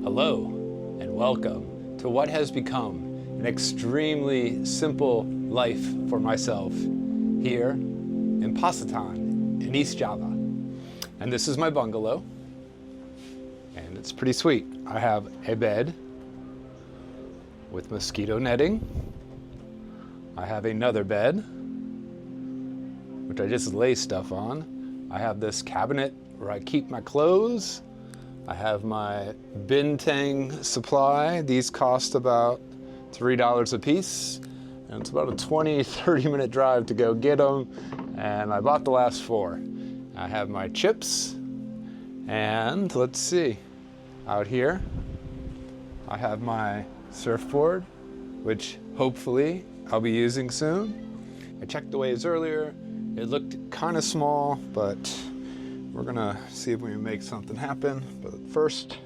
Hello and welcome to what has become an extremely simple life for myself here in Pacitan in East Java. And this is my bungalow, and it's pretty sweet. I have a bed with mosquito netting. I have another bed, which I just lay stuff on. I have this cabinet where I keep my clothes. I have my bintang supply. These cost about $3 a piece. And it's about a 20-30 minute drive to go get them. And I bought the last 4. I have my chips. And let's see, out here, I have my surfboard, which hopefully I'll be using soon. I checked the waves earlier. It looked kind of small, but we're gonna see if we can make something happen. But first,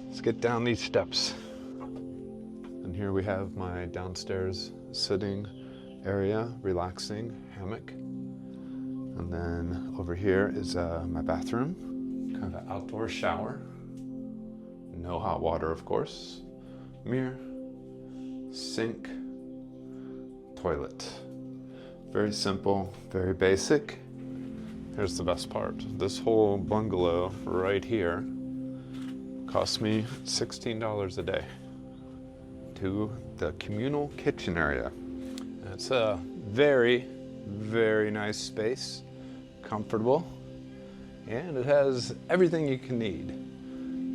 let's get down these steps. And here we have my downstairs sitting area, relaxing hammock. And then over here is my bathroom, kind of an outdoor shower. No hot water, of course. Mirror, sink, toilet. Very simple, very basic. Here's the best part. This whole bungalow right here cost me $16 a day to the communal kitchen area. And it's a very, very nice space, comfortable, and it has everything you can need.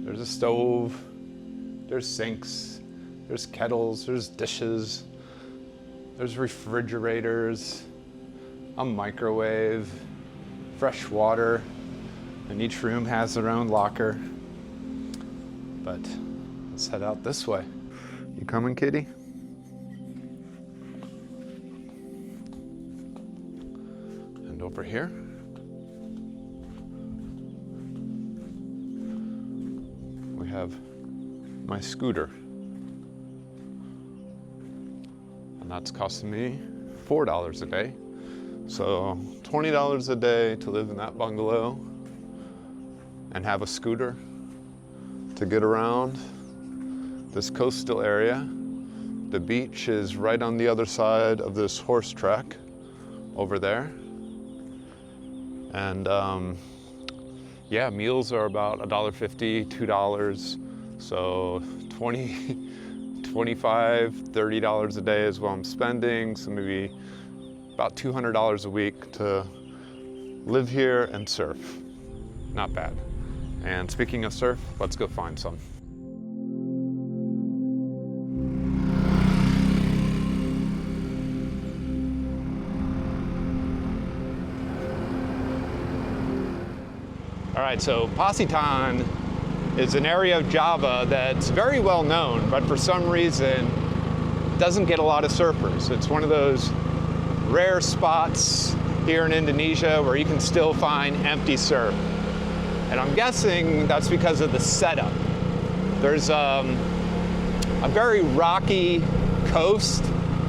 There's a stove, there's sinks, there's kettles, there's dishes, there's refrigerators, a microwave, fresh water, and each room has their own locker. But let's head out this way. You coming, kitty? And over here, we have my scooter. And that's costing me $4 a day. So $20 a day to live in that bungalow and have a scooter to get around this coastal area. The beach is right on the other side of this horse track over there. And yeah, meals are about $1.50, $2. So $20, $25, $30 a day is what I'm spending. So maybe about $200 a week to live here and surf. Not bad. And speaking of surf, let's go find some. All right, so Pacitan is an area of Java that's very well known, but for some reason doesn't get a lot of surfers. It's one of those rare spots here in Indonesia where you can still find empty surf. And I'm guessing that's because of the setup. There's a very rocky coast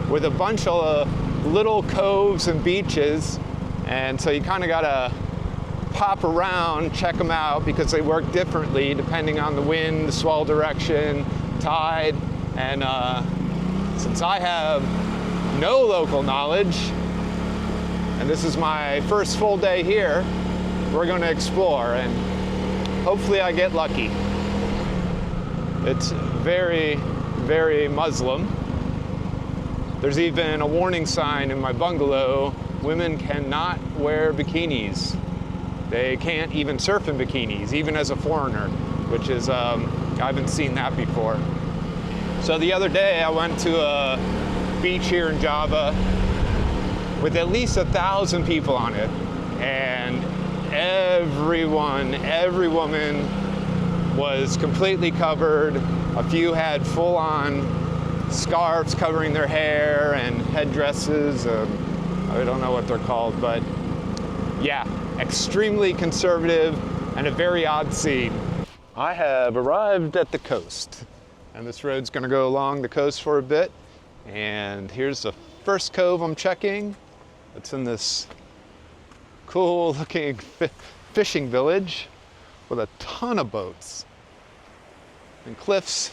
with a bunch of little coves and beaches. And so you kind of gotta pop around, check them out, because they work differently depending on the wind, the swell direction, tide. And since I have no local knowledge, and this is my first full day here, we're going to explore, and hopefully I get lucky. It's very, very Muslim. There's even a warning sign in my bungalow: women cannot wear bikinis. They can't even surf in bikinis, even as a foreigner, which is, I haven't seen that before. So the other day I went to a beach here in Java with at least 1,000 people on it, and every woman was completely covered. A few had full-on scarves covering their hair and headdresses. I don't know what they're called, but yeah, extremely conservative and a very odd scene. I have arrived at the coast, and this road's gonna go along the coast for a bit. And here's the first cove I'm checking. It's in this cool looking fishing village with a ton of boats. and cliffs.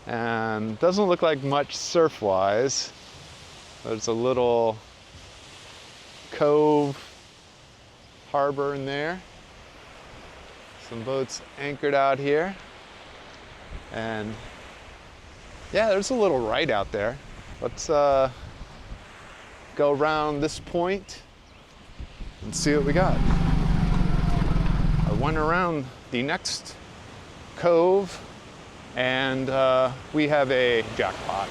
And doesn't look like much surf-wise. There's a little cove harbor in there. Some boats anchored out here. And yeah, there's a little ride out there. Let's go around this point and see what we got. I went around the next cove and we have a jackpot.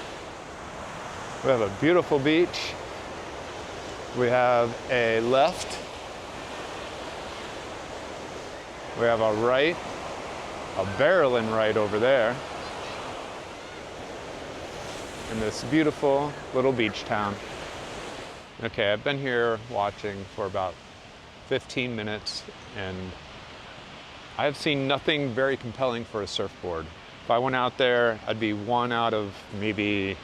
We have a beautiful beach. We have a left. We have a right, a barreling right over there. In this beautiful little beach town. Okay, I've been here watching for about 15 minutes and I have seen nothing very compelling for a surfboard. If I went out there, I'd be one out of maybe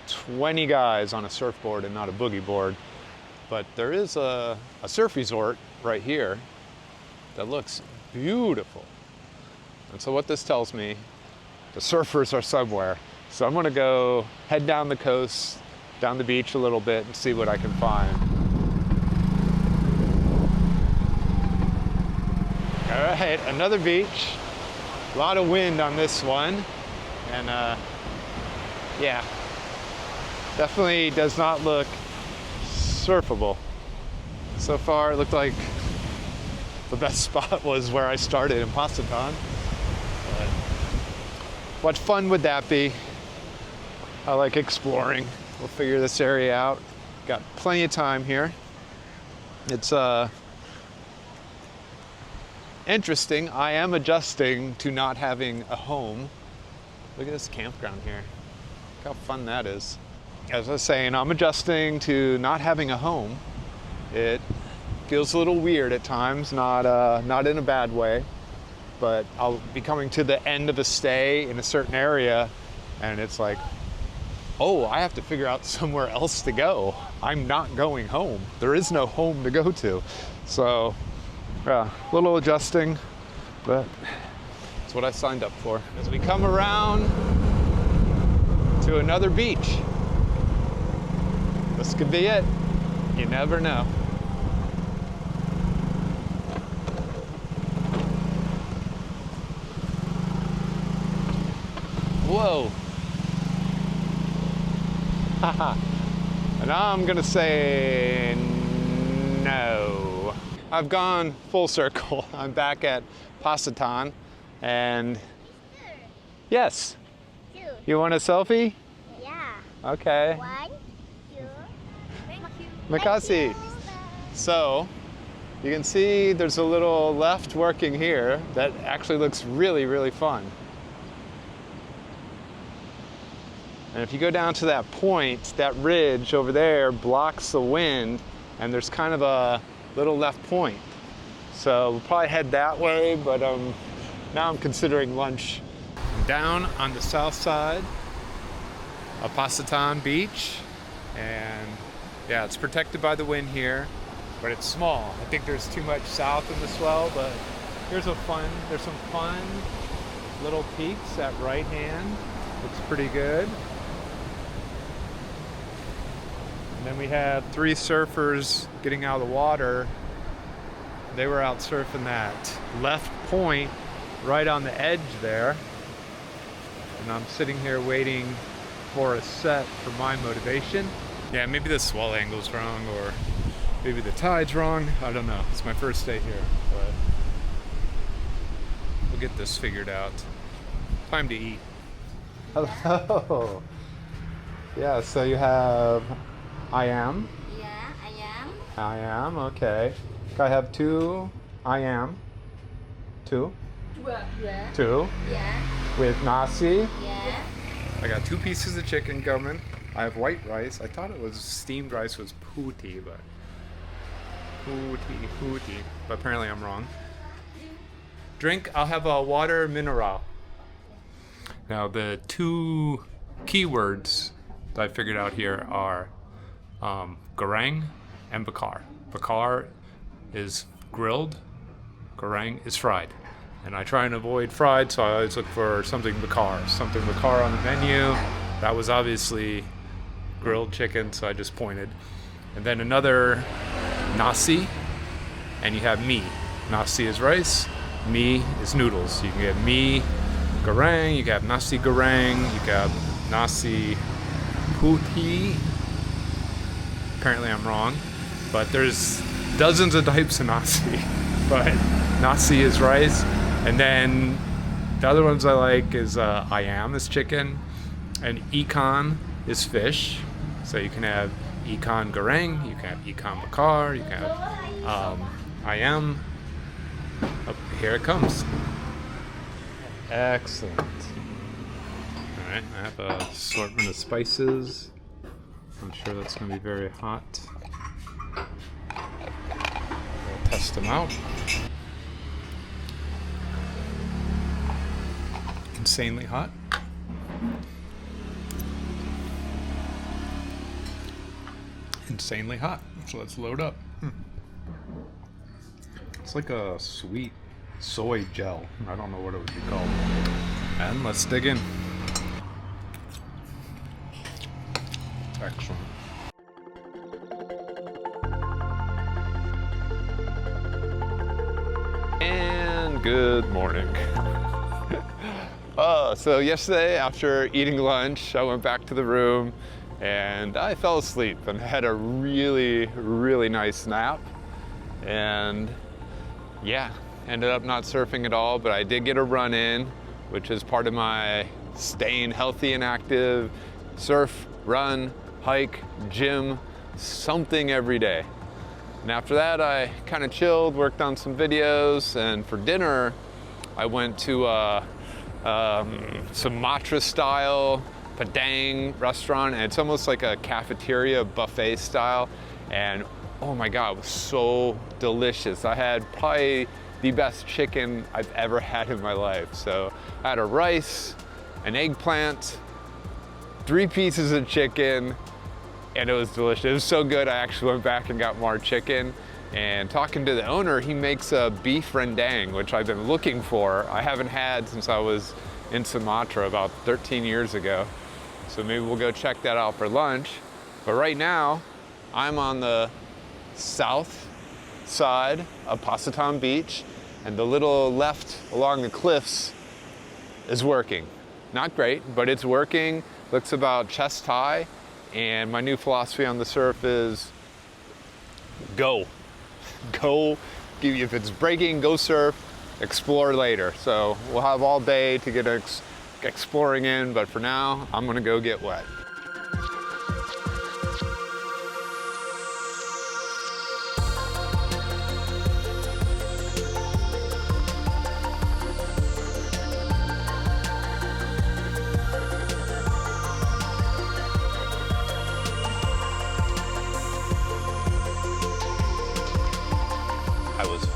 20 guys on a surfboard and not a boogie board. But there is a surf resort right here that looks beautiful. And so what this tells me, the surfers are somewhere. So I'm gonna go head down the coast, down the beach a little bit and see what I can find. All right, another beach. A lot of wind on this one. And yeah, definitely does not look surfable. So far, it looked like the best spot was where I started in Pacitan. But what fun would that be? I like exploring. We'll figure this area out. Got plenty of time here. It's interesting. I am adjusting to not having a home. Look at this campground here. Look how fun that is. As I was saying, I'm adjusting to not having a home. It feels a little weird at times, not in a bad way, but I'll be coming to the end of a stay in a certain area and it's like, oh, I have to figure out somewhere else to go. I'm not going home. There is no home to go to. So, yeah, a little adjusting, but it's what I signed up for. As we come around to another beach, this could be it. You never know. Whoa. And I'm gonna say no. I've gone full circle. I'm back at Pacitan and yes. You want a selfie? Yeah. Okay. 1, 2. Thank you. Makasih. So you can see there's a little left working here that actually looks really, really fun. And if you go down to that point, that ridge over there blocks the wind and there's kind of a little left point. So we'll probably head that way, but now I'm considering lunch. Down on the south side of Pacitan Beach. And yeah, it's protected by the wind here, but it's small. I think there's too much south in the swell, but there's some fun little peaks at right hand. Looks pretty good. Then we have 3 surfers getting out of the water. They were out surfing that left point right on the edge there. And I'm sitting here waiting for a set for my motivation. Yeah, maybe the swell angle's wrong or maybe the tide's wrong. I don't know. It's my first day here, but we'll get this figured out. Time to eat. Hello. Yeah, so you have I am. Yeah, I am. I am, okay. I have 2 I am. 2. Yeah. 2. Yeah. With nasi. Yeah. I got 2 pieces of chicken coming. I have white rice. I thought it was steamed rice was puti, but puti. But apparently I'm wrong. Drink, I'll have a water mineral. Now the 2 keywords that I figured out here are goreng and bakar. Bakar is grilled, goreng is fried. And I try and avoid fried, so I always look for something bakar on the menu. That was obviously grilled chicken, so I just pointed. And then another nasi, and you have mee. Nasi is rice, mee is noodles. You can get mee goreng, you can have nasi goreng, you can have nasi putih. Apparently I'm wrong, but there's dozens of types of nasi. But nasi is rice. And then the other ones I like is ayam is chicken, and ikan is fish. So you can have ikan goreng, you can have ikan bakar, you can have ayam. Oh, here it comes. Excellent. All right, I have an assortment of spices. I'm sure that's going to be very hot. We'll test them out. Insanely hot. Insanely hot. So let's load up. It's like a sweet soy gel. I don't know what it would be called. And let's dig in. Excellent. And good morning. So yesterday after eating lunch, I went back to the room and I fell asleep and had a really, really nice nap. And yeah, ended up not surfing at all, but I did get a run in, which is part of my staying healthy and active. Surf, run, hike, gym, something every day. And after that, I kind of chilled, worked on some videos, and for dinner, I went to Sumatra-style Padang restaurant, and it's almost like a cafeteria buffet style, and oh my God, it was so delicious. I had probably the best chicken I've ever had in my life. So I had a rice, an eggplant, 3 pieces of chicken, and it was delicious. It was so good, I actually went back and got more chicken. And talking to the owner, he makes a beef rendang, which I've been looking for. I haven't had since I was in Sumatra about 13 years ago. So maybe we'll go check that out for lunch. But right now, I'm on the south side of Pacitan Beach, and the little left along the cliffs is working. Not great, but it's working. Looks about chest high, and my new philosophy on the surf is go. Go, if it's breaking, go surf, explore later. So we'll have all day to get exploring in, but for now, I'm gonna go get wet.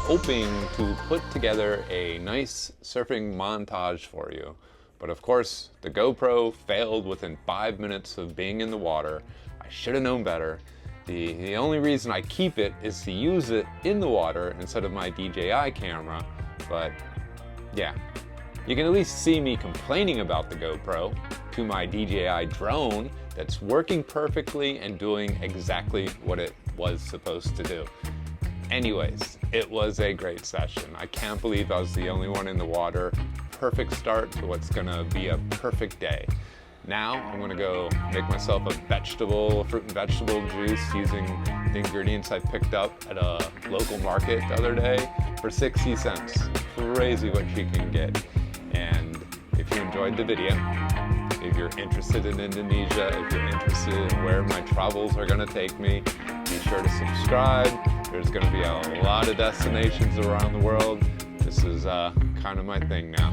Hoping to put together a nice surfing montage for you, but of course the GoPro failed within 5 minutes of being in the water. I should have known better. The only reason I keep it is to use it in the water instead of my DJI camera, but yeah, you can at least see me complaining about the GoPro to my DJI drone that's working perfectly and doing exactly what it was supposed to do. Anyways, it was a great session. I can't believe I was the only one in the water. Perfect start to what's gonna be a perfect day. Now I'm gonna go make myself a fruit and vegetable juice using the ingredients I picked up at a local market the other day for 60 cents. Crazy what you can get. And if you enjoyed the video, if you're interested in Indonesia, if you're interested in where my travels are gonna take me, be sure to subscribe. There's going to be a lot of destinations around the world. This is kind of my thing now.